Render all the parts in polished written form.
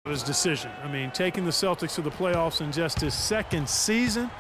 His decision. I mean, taking the Celtics to the playoffs in just his second season.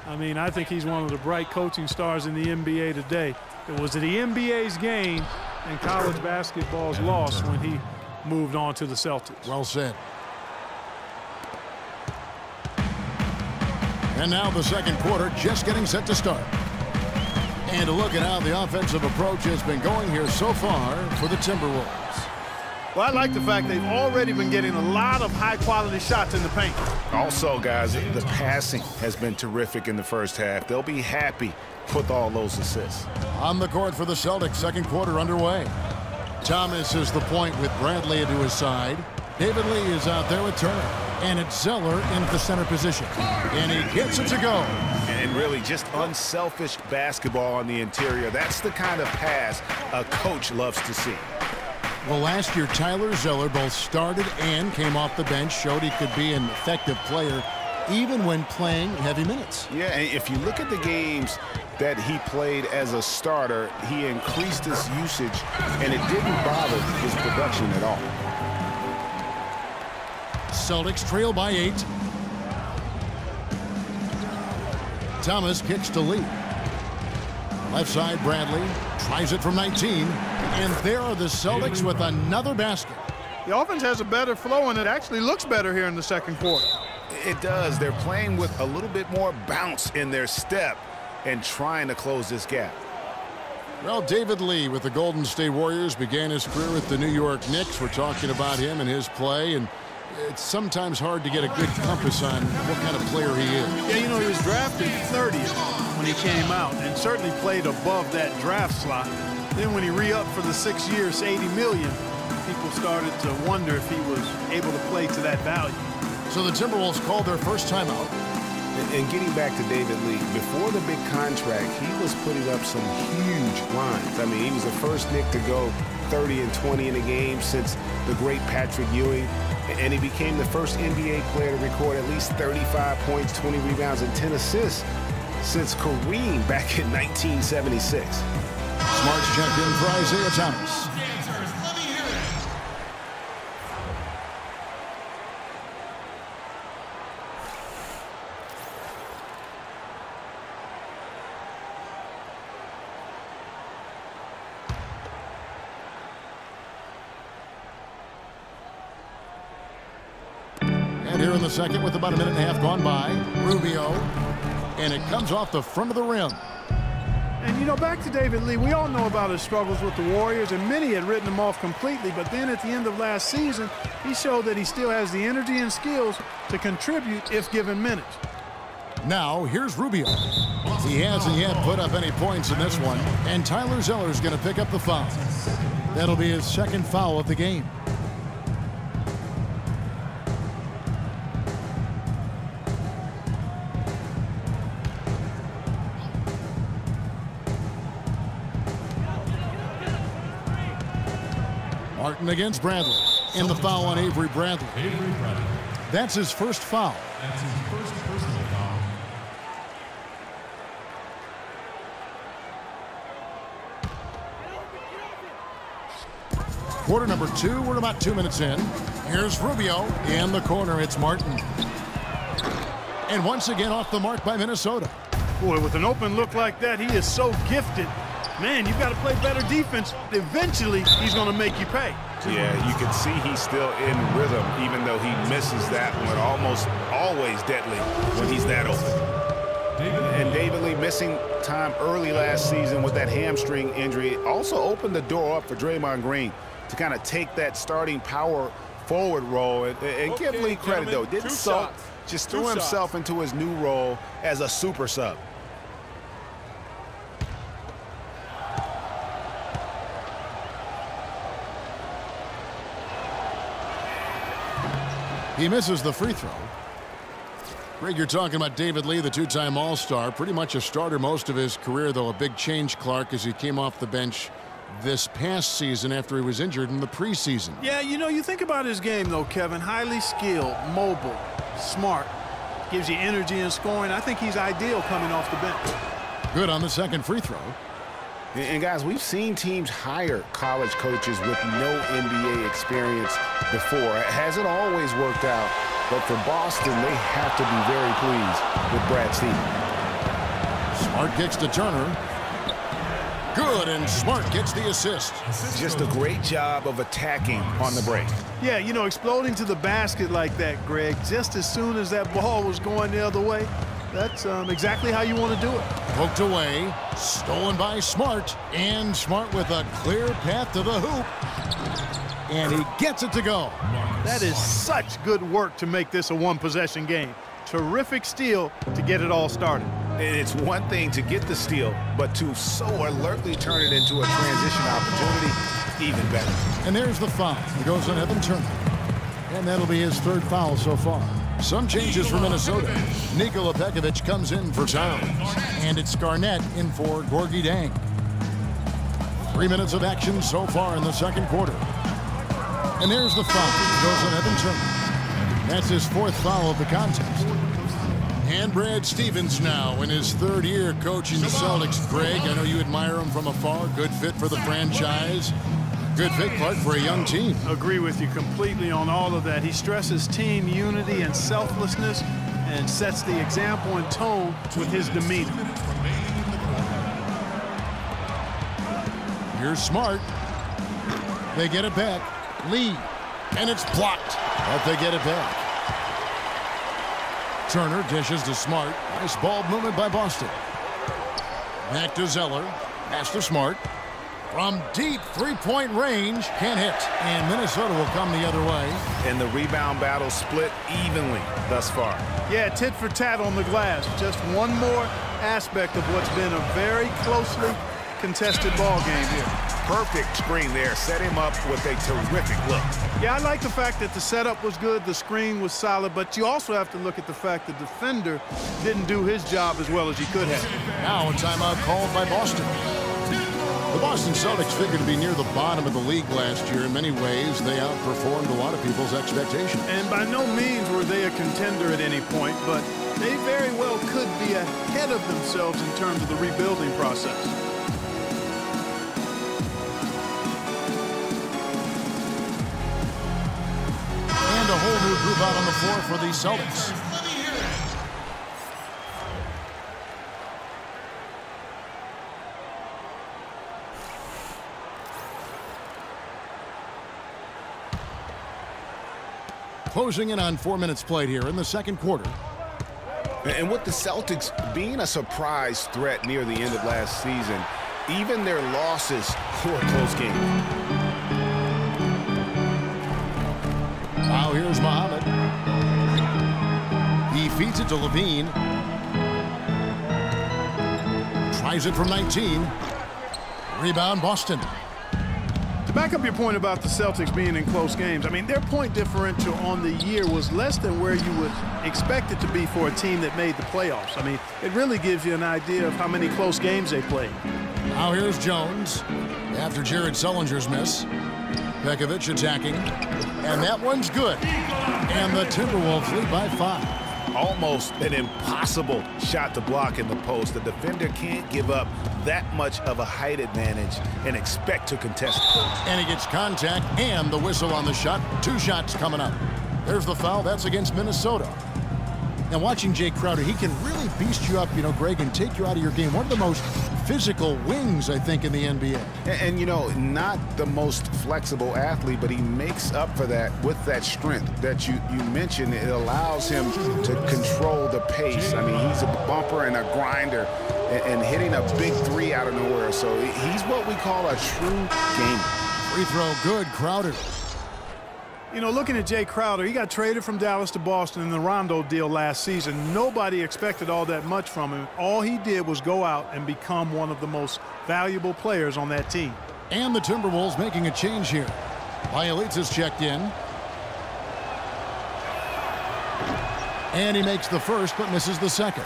I mean, I think he's one of the bright coaching stars in the NBA today. It was the NBA's game and college basketball's loss when he moved on to the Celtics. Well said. And now the second quarter just getting set to start. And to look at how the offensive approach has been going here so far for the Timberwolves. Well, I like the fact they've already been getting a lot of high-quality shots in the paint. Also, guys, the passing has been terrific in the first half. They'll be happy with all those assists. On the court for the Celtics, second quarter underway. Thomas is the point with Bradley to his side. David Lee is out there with Turner. And it's Zeller in the center position. And he gets it to go. And really just unselfish basketball on the interior. That's the kind of pass a coach loves to see. Well, last year, Tyler Zeller both started and came off the bench, showed he could be an effective player even when playing heavy minutes. Yeah, and if you look at the games that he played as a starter, he increased his usage, and it didn't bother his production at all. Celtics trail by 8. Thomas kicks to Lee. Left side, Bradley tries it from 19. And there are the Celtics with another basket. The offense has a better flow, and it actually looks better here in the second quarter. It does. They're playing with a little bit more bounce in their step and trying to close this gap. Well, David Lee with the Golden State Warriors began his career with the New York Knicks. We're talking about him and his play, and it's sometimes hard to get a good compass on what kind of player he is. Yeah, you know, he was drafted 30th when he came out and certainly played above that draft slot. Then when he re-upped for the 6 years, $80 million, people started to wonder if he was able to play to that value. So the Timberwolves called their first timeout. And getting back to David Lee, before the big contract, he was putting up some huge lines. I mean, he was the first Knick to go 30 and 20 in a game since the great Patrick Ewing. And he became the first NBA player to record at least 35 points, 20 rebounds, and 10 assists since Kareem back in 1976. Smart's checked in for Isaiah Thomas. And here in the second with about a minute and a half gone by, Rubio. And it comes off the front of the rim. And, you know, back to David Lee, we all know about his struggles with the Warriors, and many had written him off completely. But then at the end of last season, he showed that he still has the energy and skills to contribute if given minutes. Now, here's Rubio. He hasn't yet put up any points in this one, and Tyler Zeller's going to pick up the foul. That'll be his second foul of the game. Martin against Bradley. And the foul on Avery Bradley. That's his first foul. That's his first personal foul. Quarter number 2. We're about 2 minutes in. Here's Rubio. In the corner, it's Martin. And once again off the mark by Minnesota. Boy, with an open look like that, he is so gifted. Man, you've got to play better defense. Eventually, he's going to make you pay. Yeah, you can see he's still in rhythm, even though he misses that one. Almost always deadly when he's that open. And David Lee missing time early last season with that hamstring injury also opened the door up for Draymond Green to kind of take that starting power forward role. And give Lee credit, though. Didn't sulk, just threw himself into his new role as a super sub. He misses the free throw. Greg, you're talking about David Lee, the two-time All-Star. Pretty much a starter most of his career, though. A big change, Clark, as he came off the bench this past season after he was injured in the preseason. Yeah, you know, you think about his game, though, Kevin. Highly skilled, mobile, smart. Gives you energy and scoring. I think he's ideal coming off the bench. Good on the second free throw. And guys, we've seen teams hire college coaches with no NBA experience before. It hasn't always worked out, but for Boston, they have to be very pleased with Brad Stevens. Smart kicks to Turner. Good, and Smart gets the assist. Just a great job of attacking on the break. Yeah, you know, exploding to the basket like that, Greg, just as soon as that ball was going the other way, that's exactly how you want to do it. Poked away, stolen by Smart, and Smart with a clear path to the hoop. And he gets it to go. That is such good work to make this a one-possession game. Terrific steal to get it all started. And it's one thing to get the steal, but to so alertly turn it into a transition opportunity, even better. And there's the foul. He goes on Evan Turner. And that'll be his third foul so far. Some changes for Minnesota. Nikola Pekovic comes in for Towns. And it's Garnett in for Gorgie Dang. 3 minutes of action so far in the second quarter. And there's the foul. He goes on Evan Turner. That's his fourth foul of the contest. And Brad Stevens now in his third year coaching the Celtics. Greg, I know you admire him from afar. Good fit for the franchise. Good fit, Clark, for a young team. Agree with you completely on all of that. He stresses team unity and selflessness and sets the example and tone with his demeanor. Here's Smart. They get it back. Lee. And it's blocked. But they get it back. Turner dishes to Smart. Nice ball movement by Boston. Back to Zeller. Pass to Smart. From deep three-point range. Can't hit. And Minnesota will come the other way. And the rebound battle split evenly thus far. Yeah, tit for tat on the glass. Just one more aspect of what's been a very closely contested ball game here. Perfect screen there. Set him up with a terrific look. Yeah, I like the fact that the setup was good, the screen was solid, but you also have to look at the fact the defender didn't do his job as well as he could have. Now a timeout called by Boston. The Boston Celtics figured to be near the bottom of the league last year. In many ways, they outperformed a lot of people's expectations. And by no means were they a contender at any point, but they very well could be ahead of themselves in terms of the rebuilding process. And a whole new group out on the floor for the Celtics. Closing in on 4 minutes played here in the second quarter. And with the Celtics being a surprise threat near the end of last season, even their losses were a close game. Now here's Muhammad. He feeds it to Levine. Tries it from 19. Rebound Boston. To back up your point about the Celtics being in close games, I mean, their point differential on the year was less than where you would expect it to be for a team that made the playoffs. I mean, it really gives you an idea of how many close games they played. Now here's Jones after Jared Sullinger's miss. Pekovic attacking, and that one's good. And the Timberwolves lead by 5. Almost an impossible shot to block in the post. The defender can't give up that much of a height advantage and expect to contest it. And he gets contact and the whistle on the shot. 2 shots coming up. There's the foul. That's against Minnesota. Now, watching Jay Crowder, he can really beast you up, you know, Greg, and take you out of your game. One of the most physical wings, I think, in the NBA. And you know, not the most flexible athlete, but he makes up for that with that strength that you mentioned. It allows him to control the pace. I mean, he's a bumper and a grinder and hitting a big three out of nowhere. So he's what we call a true gamer. Free throw good, Crowder. You know, looking at Jay Crowder, he got traded from Dallas to Boston in the Rondo deal last season. Nobody expected all that much from him. All he did was go out and become one of the most valuable players on that team. And the Timberwolves making a change here. Bielitz has checked in. And he makes the first but misses the second.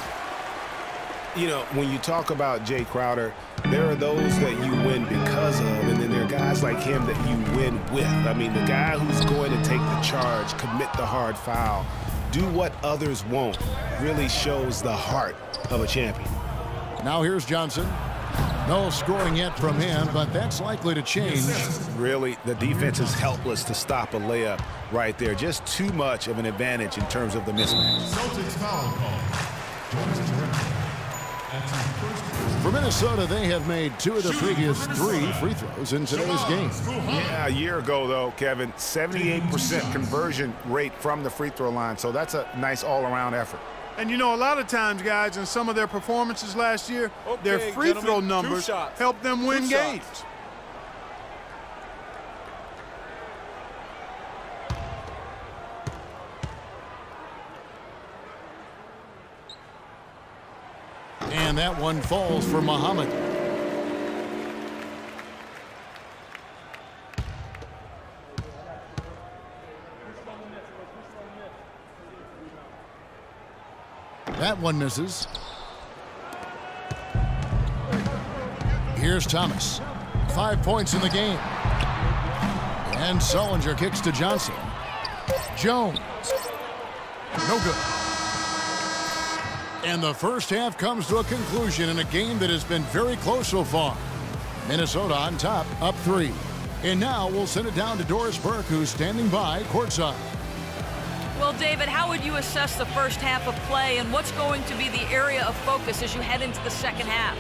You know, when you talk about Jay Crowder, there are those that you win because of, and then there are guys like him that you win with. I mean, the guy who's going to take the charge, commit the hard foul, do what others won't, really shows the heart of a champion. Now here's Johnson. No scoring yet from him, but that's likely to change. Really, the defense is helpless to stop a layup right there. Just too much of an advantage in terms of the mismatch. Celtics foul call. Joins the record. That's his first For Minnesota, they have made 2 of the previous 3 free throws in today's game. Yeah, a year ago, though, Kevin, 78% conversion rate from the free throw line. So that's a nice all-around effort. And, you know, a lot of times, guys, in some of their performances last year, their free throw numbers helped them win games. And that one falls for Muhammad. That one misses. Here's Thomas. 5 points in the game. And Sullinger kicks to Johnson. Jones. No good. And the first half comes to a conclusion in a game that has been very close so far. Minnesota on top, up 3. And now we'll send it down to Doris Burke, who's standing by courtside. Well, David, how would you assess the first half of play, and what's going to be the area of focus as you head into the second half?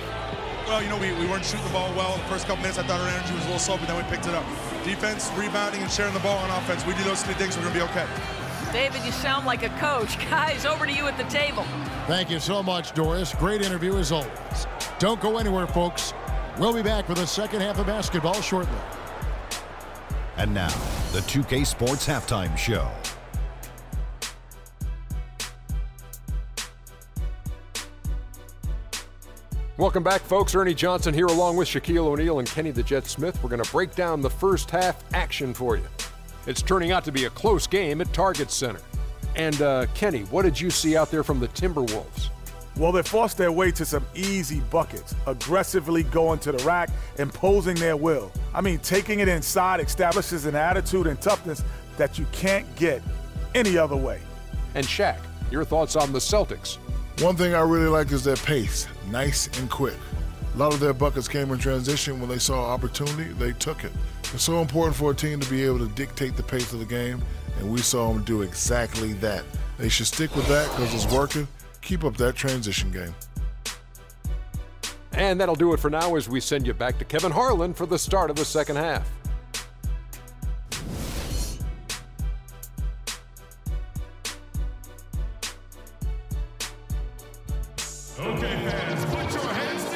Well, you know, we weren't shooting the ball well. The first couple minutes, I thought our energy was a little slow, but then we picked it up. Defense, rebounding, and sharing the ball on offense. We do those 3 things, we're going to be okay. David, you sound like a coach. Guys, over to you at the table. Thank you so much, Doris. Great interview as always. Don't go anywhere, folks. We'll be back with the second half of basketball shortly. And now, the 2K Sports Halftime Show. Welcome back, folks. Ernie Johnson here along with Shaquille O'Neal and Kenny the Jet Smith. We're going to break down the first half action for you. It's turning out to be a close game at Target Center. And Kenny, what did you see out there from the Timberwolves? Well, they forced their way to some easy buckets, aggressively going to the rack, imposing their will. I mean, taking it inside establishes an attitude and toughness that you can't get any other way. And Shaq, your thoughts on the Celtics? One thing I really like is their pace, nice and quick. A lot of their buckets came in transition. When they saw opportunity, they took it. It's so important for a team to be able to dictate the pace of the game, and we saw them do exactly that. They should stick with that because it's working. Keep up that transition game. And that'll do it for now as we send you back to Kevin Harlan for the start of the second half.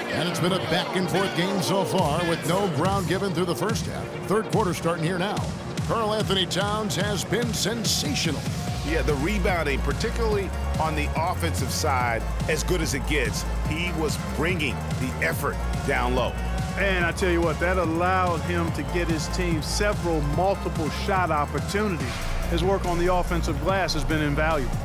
And it's been a back-and-forth game so far with no ground given through the first half. Third quarter starting here now. Karl Anthony Towns has been sensational. Yeah, the rebounding, particularly on the offensive side, as good as it gets. He was bringing the effort down low. And I tell you what, that allowed him to get his team several multiple shot opportunities. His work on the offensive glass has been invaluable.